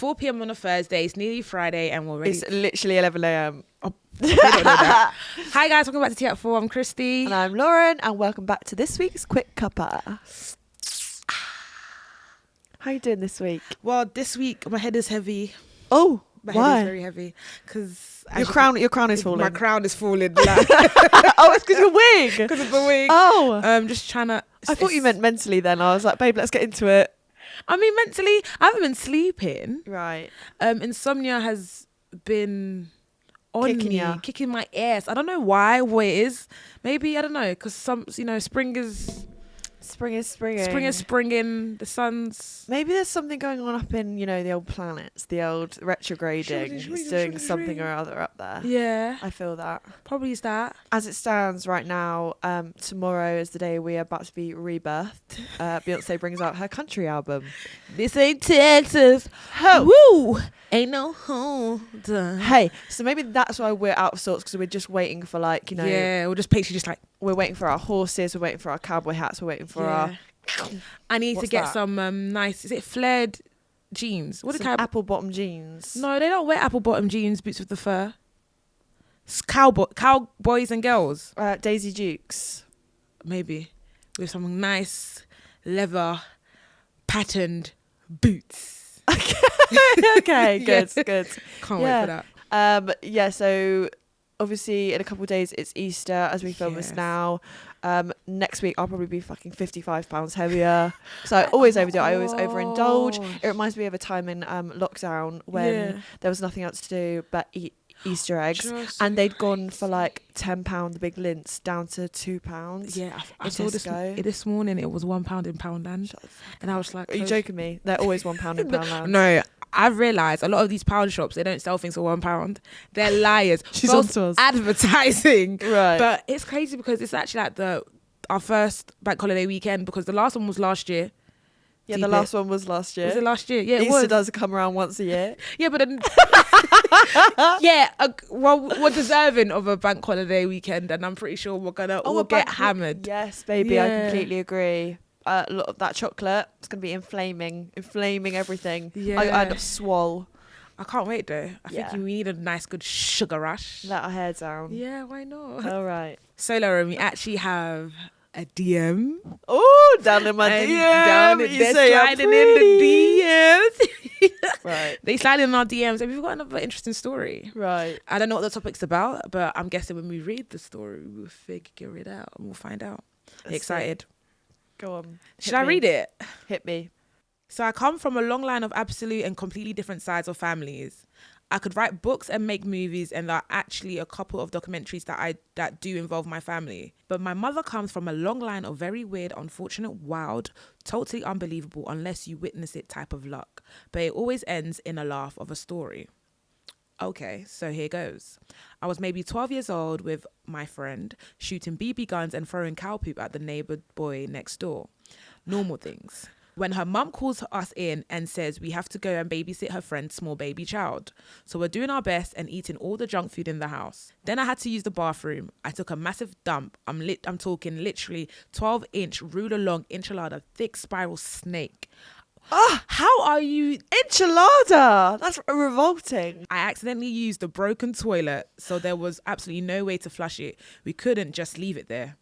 4 p.m. on a Thursday. It's nearly Friday and we're ready. It's literally 11 a.m. We don't know that. Hi guys, welcome back to Tea at 4. I'm Christy. And I'm Lauren, and welcome back to this week's Quick Cuppa. How you doing this week? Well, this week my head is heavy. Oh, My why? head is very heavy because Your crown is falling. My crown is falling. Like, Oh, it's because your wig. because of the wig. Oh, Just trying to. I thought you meant mentally. Then I was like, babe, let's get into it. I mean, mentally, I haven't been sleeping. Right. Insomnia has been on Kicking me, ya. kicking my ass. I don't know why, what it is. Maybe, I don't know, because spring is springing, the sun's... Maybe there's something going on up in, the old planets, the old retrograding. It's doing something or other up there. Yeah, I feel that. probably is that. As it stands right now, tomorrow is the day we are about to be rebirthed. Beyonce brings out her country album. This ain't Texas. Ho! Woo! Ain't no hold. Hey, so maybe that's why we're out of sorts, because we're just waiting for Yeah, we'll just picture just like... we're waiting for our horses, we're waiting for our cowboy hats, we're waiting for our... I need to What's get that? some nice... Is it flared jeans? What some apple bottom jeans. No, they don't wear apple bottom jeans, boots with the fur. It's cowboys and girls. Daisy Dukes. Maybe. With some nice leather patterned boots. Okay, good, Yeah. good. Can't wait for that. So obviously in a couple of days it's Easter as we film this Yes. now. Next week I'll probably be fucking 55 pounds heavier. So I always overdo it. I always overindulge. It reminds me of a time in lockdown when there was nothing else to do but eat Easter eggs, and they'd gone for like £10 the big lints down to £2. Yeah, I in saw Tesco. this morning. It was £1 in Poundland, and I was like, Are you joking me? They're always £1 in Poundland. No, I've realised a lot of these pound shops, they don't sell things for £1. They're liars. She's False onto us. Advertising. Right. But it's crazy because it's actually like our first bank holiday weekend, because the last one was last year. Yeah, Deep the last one was last year. Was it last year? Yeah, it Easter was. does come around once a year. Yeah, but then... well, we're deserving of a bank holiday weekend, and I'm pretty sure we're gonna all get hammered. Yes, baby, Yeah. I completely agree. A lot of that chocolate, it's going to be inflaming everything. Yeah. I end up swole. I can't wait though. I Yeah. think we need a nice good sugar rush. Let our hair down. Yeah, why not? All right. So Lauren, we actually have a DM. Oh, down in my And DM. down in, You they're say I'm sliding in pretty. the DMs. Right. They slide in our DMs, and we've got another interesting story. Right. I don't know what the topic's about, but I'm guessing when we read the story, we'll figure it out and we'll find out. That's Excited. Go on. Should I read it? Hit me. So I come from a long line of absolute and completely different sides of families. I could write books and make movies, and there are actually a couple of documentaries that do involve my family. But my mother comes from a long line of very weird, unfortunate, wild, totally unbelievable unless you witness it type of luck. But it always ends in a laugh of a story. Okay, so here goes. I was maybe 12 years old with my friend, shooting BB guns and throwing cow poop at the neighbour boy next door. Normal things. When her mum calls us in and says we have to go and babysit her friend's small baby child. So we're doing our best and eating all the junk food in the house. Then I had to use the bathroom. I took a massive dump. I'm talking literally 12-inch ruler long enchilada thick spiral snake. How are you? Enchilada. That's revolting. I accidentally used the broken toilet, so there was absolutely no way to flush it. We couldn't just leave it there.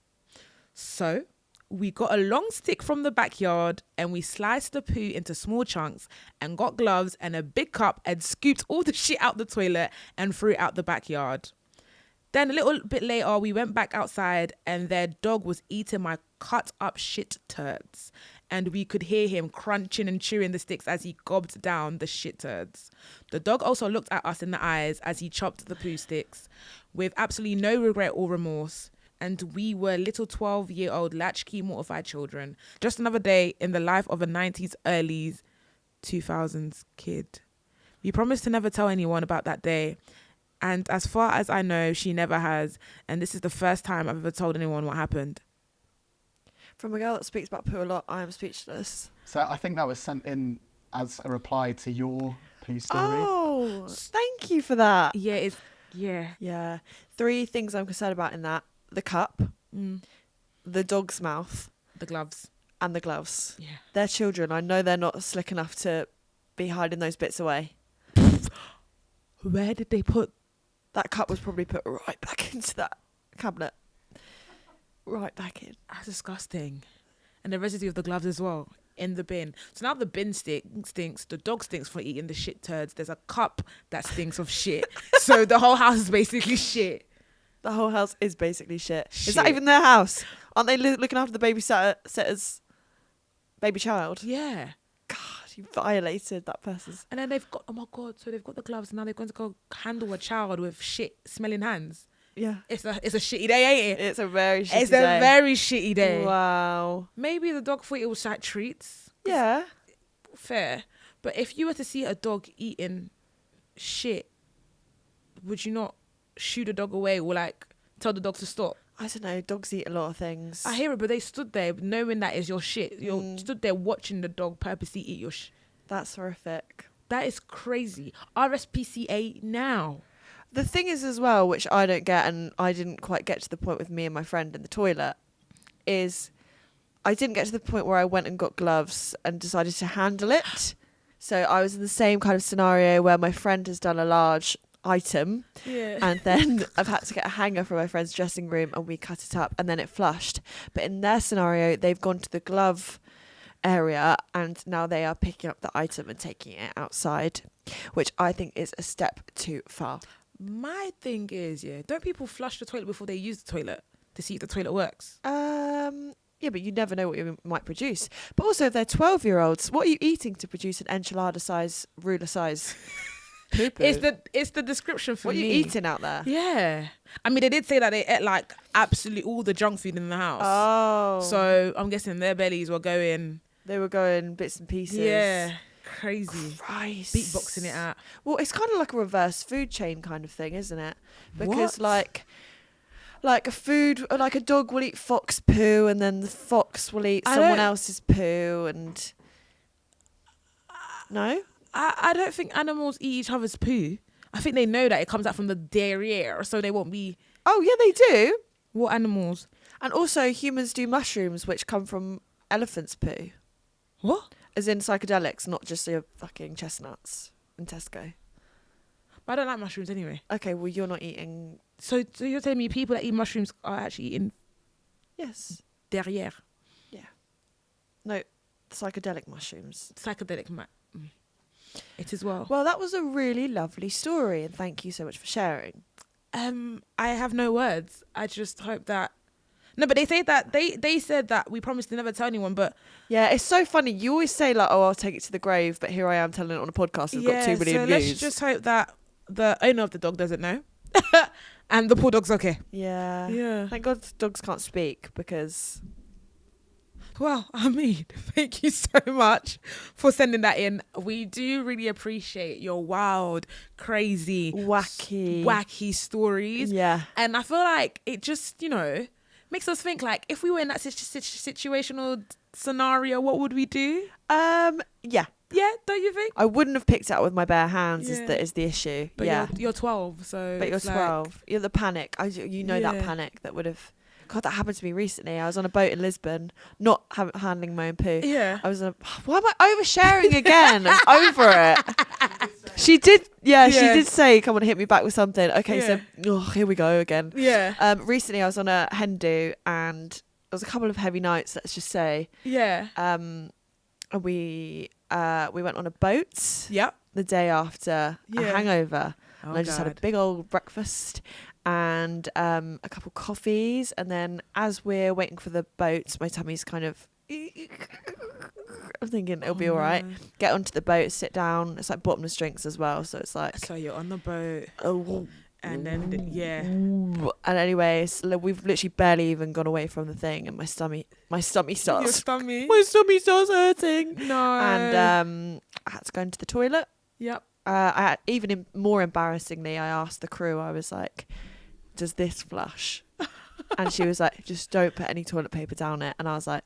So we got a long stick from the backyard and we sliced the poo into small chunks and got gloves and a big cup and scooped all the shit out the toilet and threw it out the backyard. Then a little bit later, we went back outside and their dog was eating my cut up shit turds. And we could hear him crunching and chewing the sticks as he gobbed down the shit turds. The dog also looked at us in the eyes as he chopped the poo sticks with absolutely no regret or remorse. And we were little 12-year-old latchkey mortified children. Just another day in the life of a 90s, early 2000s kid. We promised to never tell anyone about that day. And as far as I know, she never has. And this is the first time I've ever told anyone what happened. From a girl that speaks about poo a lot, I am speechless. So I think that was sent in as a reply to your poo story. Oh, thank you for that. Yeah, Yeah. 3 things I'm concerned about in that. The cup, the dog's mouth, the gloves. and the gloves. Yeah. They're children. I know they're not slick enough to be hiding those bits away. Where did they put? That cup was probably put right back into that cabinet. Right back in. That's disgusting. And the residue of the gloves as well in the bin. So now the bin stinks. The dog stinks for eating the shit turds. There's a cup that stinks of shit. So the whole house is basically shit. The whole house is basically shit. Is Shit. that even their house? Aren't they looking after the babysitter's baby child? Yeah. God, you violated that person's. And then they've got, oh my God, so they've got the gloves and now they're going to go handle a child with shit smelling hands. Yeah. It's a shitty day, ain't it? It's a very shitty It's day. a very shitty day. Wow. Maybe the dog thought it was like treats. Yeah. Fair. But if you were to see a dog eating shit, would you not shoo the dog away or like tell the dog to stop? I don't know. Dogs eat a lot of things. I hear it, but they stood there knowing that is your shit. You stood there watching the dog purposely eat your shit. That's horrific. That is crazy. RSPCA now. The thing is as well, which I don't get, and I didn't quite get to the point with me and my friend in the toilet, is I didn't get to the point where I went and got gloves and decided to handle it. So I was in the same kind of scenario where my friend has done a large item, and then I've had to get a hanger from my friend's dressing room and we cut it up and then it flushed. But in their scenario, they've gone to the glove area and now they are picking up the item and taking it outside, which I think is a step too far. My thing is, don't people flush the toilet before they use the toilet to see if the toilet works? Yeah, but you never know what you might produce. But also, if they're 12-year-olds, what are you eating to produce an enchilada size, ruler size poo-poo? It's the description for what me. What are you eating out there? Yeah. I mean, they did say that they ate like absolutely all the junk food in the house. Oh. So I'm guessing their bellies were going... They were going bits and pieces. Yeah. Crazy. Christ. Beatboxing it out. Well, it's kind of like a reverse food chain kind of thing, isn't it? Because What? like a dog will eat fox poo and then the fox will eat someone else's poo and... No? I don't think animals eat each other's poo. I think they know that it comes out from the derriere, so they won't be... Oh, yeah, they do. What animals? And also humans do mushrooms, which come from elephants' poo. What? As in psychedelics, not just your fucking chestnuts in Tesco. But I don't like mushrooms anyway. Okay, well, you're not eating... So you're telling me people that eat mushrooms are actually eating Yes. derriere? Yeah. No, psychedelic mushrooms. Psychedelic it as well. Well, that was a really lovely story, and thank you so much for sharing. I have no words. I just hope that... No, but they say that they said that we promised to never tell anyone, but... Yeah, it's so funny. You always say, like, oh, I'll take it to the grave, but here I am telling it on a podcast that's got 2 million views. Let's just hope that the owner of the dog doesn't know. And the poor dog's okay. Yeah. Yeah. Thank God dogs can't speak, because... Well, I mean, thank you so much for sending that in. We do really appreciate your wild, crazy, wacky stories. Yeah. And I feel like it just, makes us think, like, if we were in that situational scenario, what would we do? Yeah. Yeah, don't you think? I wouldn't have picked it up with my bare hands. Yeah. Is the issue. But yeah. you're 12, so... But you're it's 12. You're the panic. That panic that would have... God, that happened to me recently. I was on a boat in Lisbon, not handling my own poo. Yeah. I was why am I oversharing again? I'm over it. She did say, come on, hit me back with something. Okay, so here we go again. Yeah. Recently I was on a hen do and it was a couple of heavy nights, let's just say. Yeah. And we went on a boat. Yep. The day after a hangover. Oh, and I just had a big old breakfast and a couple coffees, and then as we're waiting for the boat, my tummy's kind of... I'm thinking it'll be all right. Get onto the boat, sit down. It's like bottomless drinks as well, so it's like... So you're on the boat. Oh. And then, yeah. And anyway, so we've literally barely even gone away from the thing, and my stomach starts... Your stomach? My stomach starts hurting. No. And I had to go into the toilet. Yep. More embarrassingly, I asked the crew, I was like, does this flush? And she was like, just don't put any toilet paper down it. And I was like,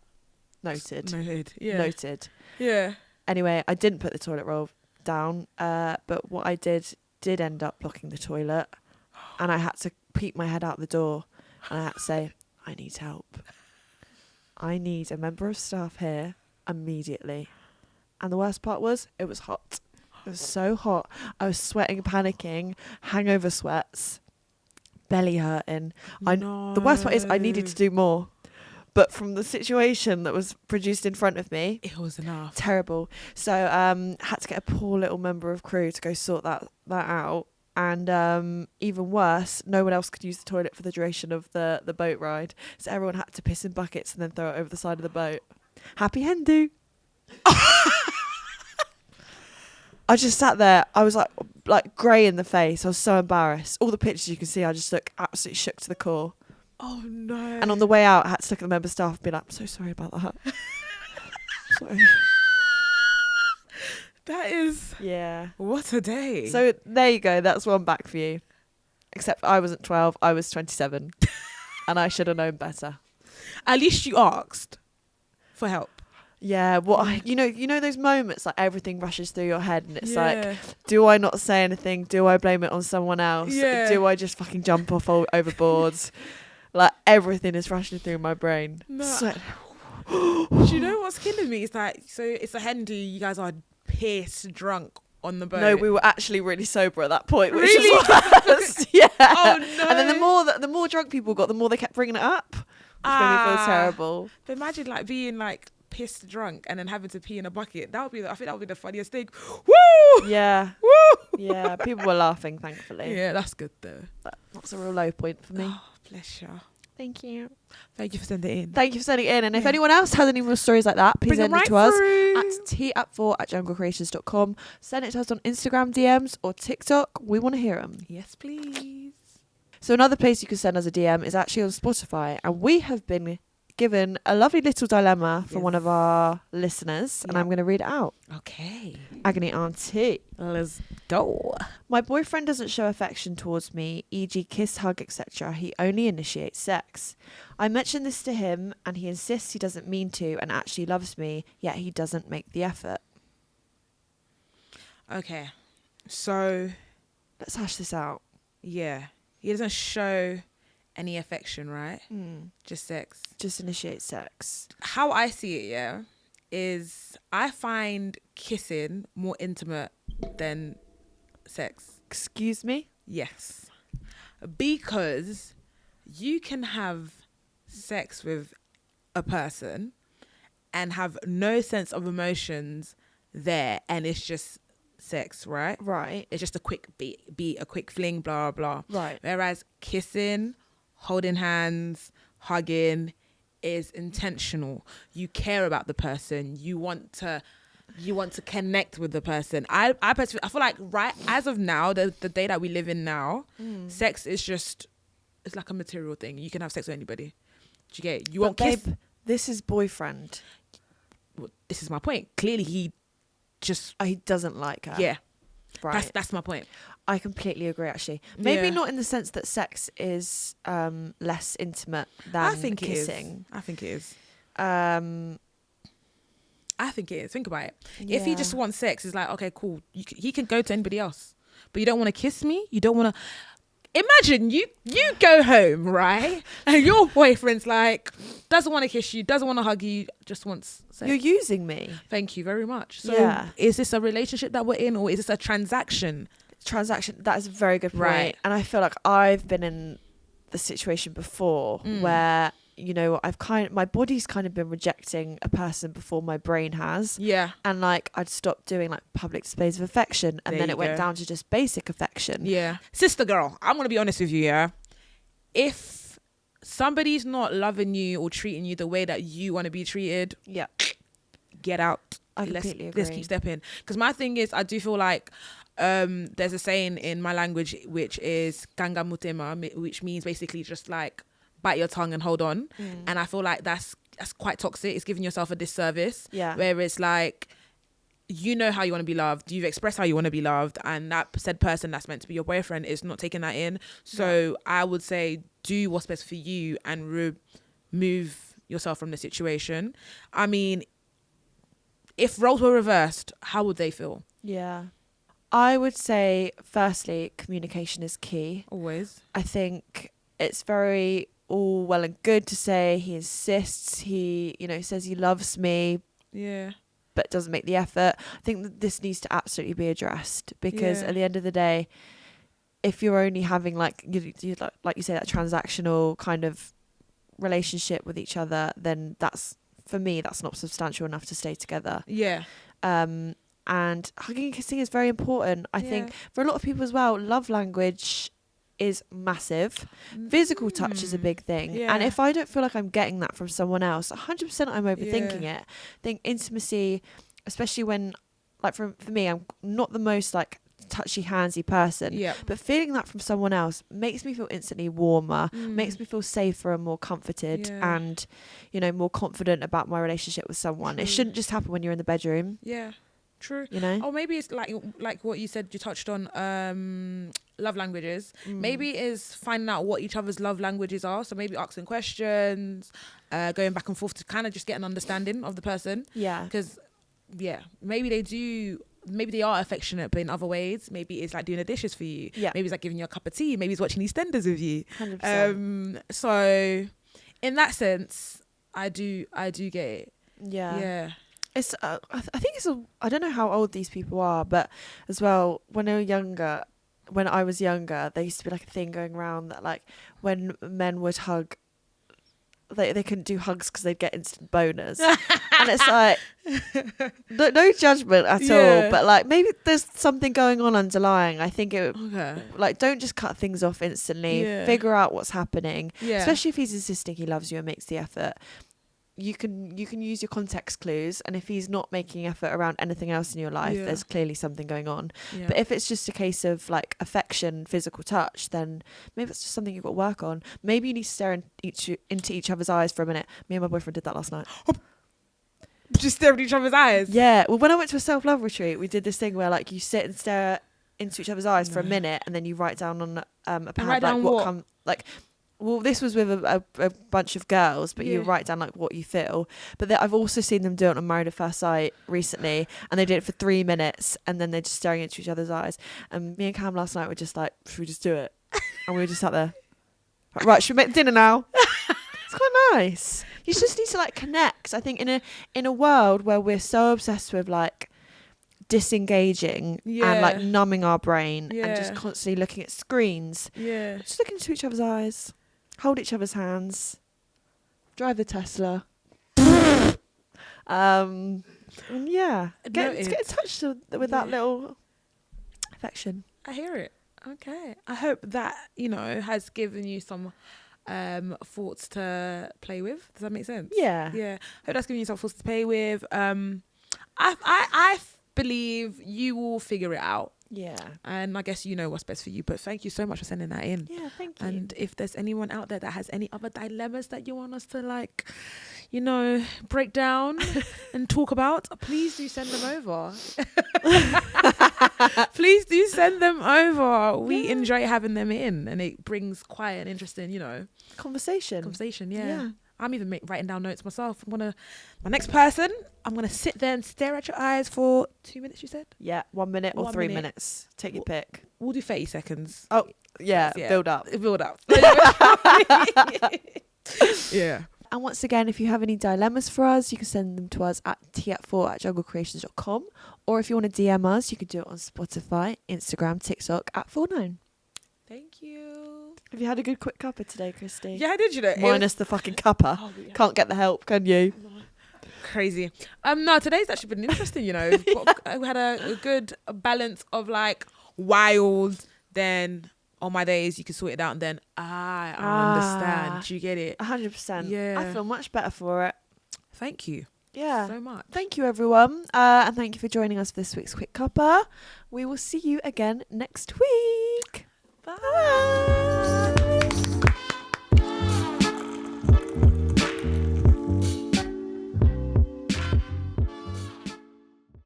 noted. Yeah. Noted. Yeah. Anyway, I didn't put the toilet roll down, but what I did end up blocking the toilet, and I had to peek my head out the door, and I had to say, I need help. I need a member of staff here immediately. And the worst part was, it was hot. It was so hot. I was sweating, panicking, hangover sweats, belly hurting. The worst part is I needed to do more. But from the situation that was produced in front of me, it was enough. Terrible. So had to get a poor little member of crew to go sort that out. And even worse, no one else could use the toilet for the duration of the boat ride. So everyone had to piss in buckets and then throw it over the side of the boat. Happy Hindu. I just sat there. I was like grey in the face. I was so embarrassed. All the pictures you can see, I just look absolutely shook to the core. Oh no. And on the way out, I had to look at the member staff and be like, I'm so sorry about that. Sorry. That is... Yeah. What a day. So there you go. That's one back for you. Except I wasn't 12. I was 27. And I should have known better. At least you asked for help. Yeah. You know those moments like everything rushes through your head and it's like, do I not say anything? Do I blame it on someone else? Yeah. Do I just fucking jump off overboards? Like everything is rushing through my brain. No. So, do you know what's killing me? It's like, so it's a Hindu, you guys are pissed drunk on the boat. no, we were actually really sober at that point, which Really? is worse. Yeah. Oh no. And then the more drunk people got, the more they kept bringing it up, which made me feel terrible. But imagine like being like pissed drunk and then having to pee in a bucket. I think that would be the funniest thing. Woo! Yeah. Woo! Yeah. People were laughing, thankfully. Yeah, that's good though. That's a real low point for me. Oh, bless you. Thank you. Thank you for sending it in. Thank you for sending it in. And if Yeah. anyone else has any more stories like that, please Bring send them it right to us through. at tea@4@junglecreations.com. Send it to us on Instagram DMs or TikTok. We want to hear them. Yes, please. So another place you can send us a DM is actually on Spotify. And we have been given a lovely little dilemma from one of our listeners. And Yeah. I'm going to read it out. Okay. Agony Auntie. Let's go. My boyfriend doesn't show affection towards me, e.g. kiss, hug, etc. He only initiates sex. I mention this to him and he insists he doesn't mean to and actually loves me, yet he doesn't make the effort. Okay. So, Let's hash this out. yeah. He doesn't show any affection, right? Just sex. Just initiate sex. How I see it, yeah, is I find kissing more intimate than sex. Excuse me? Yes. Because you can have sex with a person and have no sense of emotions there and it's just sex, right? Right. It's just a quick beat, a quick fling, blah, blah, blah. Right. Whereas kissing, holding hands, hugging is intentional. You care about the person. You want to connect with the person. I personally, I feel like right as of now, the day that we live in now, sex is just, it's like a material thing. You can have sex with anybody. Do you get it? You won't kiss. Babe, this is boyfriend. Well, this is my point. Clearly he just, He doesn't like her. yeah. Right. That's my point. I completely agree, actually. Maybe Yeah. not in the sense that sex is less intimate than I think kissing. I think it is. Um, I think it is. Think about it. If he just yeah. wants sex, it's like, okay, cool. He can go to anybody else. But you don't want to kiss me? You don't want to... Imagine you go home, right? And your boyfriend's like, doesn't want to kiss you, doesn't want to hug you, just wants sex. You're using me. Thank you very much. So Yeah. is this a relationship that we're in or is this a transaction? Transaction, that is a very good point. Right. And I feel like I've been in the situation before where, you know, my body's kind of been rejecting a person before my brain has. Yeah. And like I'd stopped doing like public displays of affection and There then you it went go. down to just basic affection. Yeah. Sister girl, I'm going to be honest with you, yeah? If somebody's not loving you or treating you the way that you want to be treated, Yeah. get out. I let's completely agree. keep stepping. Because my thing is, I do feel like there's a saying in my language which is kanga mutema, which means basically just like bite your tongue and hold on. And I feel like that's quite toxic. It's giving yourself a disservice. Yeah. Where it's like, you know how you want to be loved. You've expressed how you want to be loved. And that said person that's meant to be your boyfriend is not taking that in. So I would say do what's best for you and remove yourself from the situation. I mean, if roles were reversed, how would they feel? Yeah. I would say, firstly, communication is key. Always. I think it's very all well and good to say he insists, he, you know, says he loves me, Yeah. but doesn't make the effort. I think that this needs to absolutely be addressed, because at the end of the day, if you're only having like you like you say, that transactional kind of relationship with each other, then that's, for me, that's not substantial enough to stay together. And hugging and kissing is very important. I think for a lot of people as well, love language is massive. Physical touch is a big thing. And if I don't feel like I'm getting that from someone else, 100% I'm overthinking it. I think intimacy, especially when, like for me, I'm not the most like touchy handsy person, but feeling that from someone else makes me feel instantly warmer, makes me feel safer and more comforted, and, you know, more confident about my relationship with someone. It shouldn't just happen when you're in the bedroom. True. You know? Or maybe it's like what you said, you touched on love languages. Maybe it is finding out what each other's love languages are. So maybe asking questions, going back and forth to kind of just get an understanding of the person. Because maybe they are affectionate, but in other ways. Maybe it's like doing the dishes for you. Maybe it's like giving you a cup of tea. Maybe it's watching EastEnders with you. 100%. So in that sense, I do get it. It's I think it's I don't know how old these people are, but as well, when I was younger, there used to be like a thing going around that like when men would hug, they couldn't do hugs because they'd get instant boners. And it's like no judgment at all, but like maybe there's something going on underlying. I think it like, don't just cut things off instantly. Figure out what's happening, especially if he's insisting he loves you and makes the effort. You can use your context clues, and if he's not making effort around anything else in your life, there's clearly something going on. But if it's just a case of like affection, physical touch, then maybe it's just something you've got to work on. Maybe you need to stare into each other's eyes for a minute. Me and my boyfriend did that last night. Just stare at each other's eyes? Yeah. Well, when I went to a self-love retreat, we did this thing where like you sit and stare into each other's eyes for a minute, and then you write down on a pad like what come like. Well, this was with a bunch of girls, but you write down like what you feel. But I've also seen them do it on Married at First Sight recently, and they did it for 3 minutes, and then they're just staring into each other's eyes. And me and Cam last night were just like, should we just do it? And we were just sat there, right, should we make dinner now? It's quite nice. You just need to like connect. I think in a world where we're so obsessed with like disengaging and like numbing our brain and just constantly looking at screens, just look into each other's eyes. Hold each other's hands. Drive the Tesla. Get in touch with that little affection. I hear it. Okay. I hope that, you know, has given you some thoughts to play with. Does that make sense? Yeah. I hope that's given you some thoughts to play with. I believe you will figure it out. Yeah. And I guess you know what's best for you. But thank you so much for sending that in. Yeah, thank you. And if there's anyone out there that has any other dilemmas that you want us to like, you know, break down and talk about, please do send them over. Please do send them over. We enjoy having them in, and it brings quite an interesting, you know, conversation. Yeah. I'm even writing down notes myself. My next person, I'm going to sit there and stare at your eyes for 2 minutes, you said? Yeah, 1 minute or 3 minutes. Take your pick. We'll do 30 seconds. Oh, yeah. Build up. Yeah. And once again, if you have any dilemmas for us, you can send them to us at tea4@junglecreations.com. Or if you want to DM us, you can do it on Spotify, Instagram, TikTok @49. Thank you. Have you had a good quick cuppa today, Christy? Yeah, I did, you know. Minus the fucking cuppa. Oh, yeah. Can't get the help, can you? Crazy. No, today's actually been interesting, you know. We had a good balance of like wild, then on my days you can sort it out, and then I understand. Do you get it? 100%. Yeah. I feel much better for it. Thank you. Yeah. So much. Thank you, everyone. And thank you for joining us for this week's Quick Cuppa. We will see you again next week. Bye.